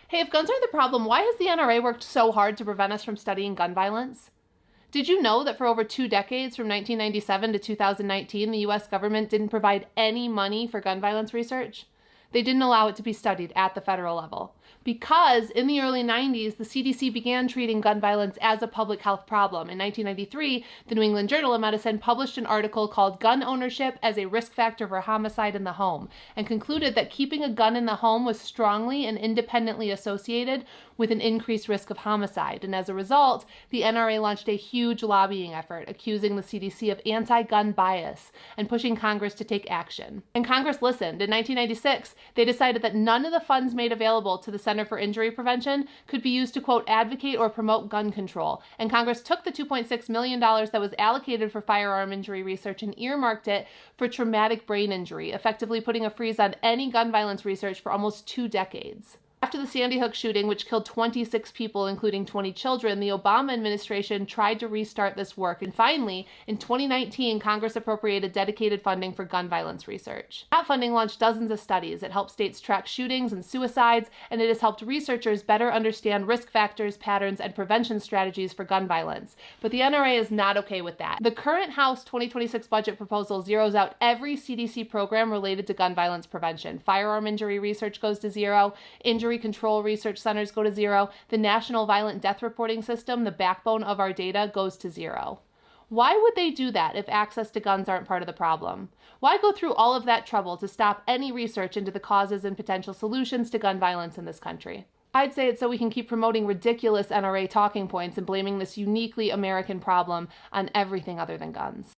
Hey, if guns aren't the problem, why has the NRA worked so hard to prevent us from studying gun violence? Did you know that for over 2 decades, from 1997 to 2019, the US government didn't provide any money for gun violence research? They didn't allow it to be studied at the federal level. Because in the early 90s, the CDC began treating gun violence as a public health problem. In 1993, the New England Journal of Medicine published an article called Gun Ownership as a Risk Factor for Homicide in the Home, and concluded that keeping a gun in the home was strongly and independently associated with an increased risk of homicide. And as a result, the NRA launched a huge lobbying effort accusing the CDC of anti-gun bias and pushing Congress to take action. And Congress listened. In 1996, they decided that none of the funds made available to the Center for Injury Prevention could be used to, quote, advocate or promote gun control. And Congress took the $2.6 million that was allocated for firearm injury research and earmarked it for traumatic brain injury, effectively putting a freeze on any gun violence research for almost 2 decades. After the Sandy Hook shooting, which killed 26 people, including 20 children, the Obama administration tried to restart this work. And finally, in 2019, Congress appropriated dedicated funding for gun violence research. That funding launched dozens of studies. It helped states track shootings and suicides, and it has helped researchers better understand risk factors, patterns, and prevention strategies for gun violence. But the NRA is not okay with that. The current House 2026 budget proposal zeroes out every CDC program related to gun violence prevention. Firearm injury research goes to zero, injury control research centers go to zero, the National Violent Death Reporting System, the backbone of our data, goes to zero. Why would they do that if access to guns aren't part of the problem? Why go through all of that trouble to stop any research into the causes and potential solutions to gun violence in this country? I'd say it's so we can keep promoting ridiculous NRA talking points and blaming this uniquely American problem on everything other than guns.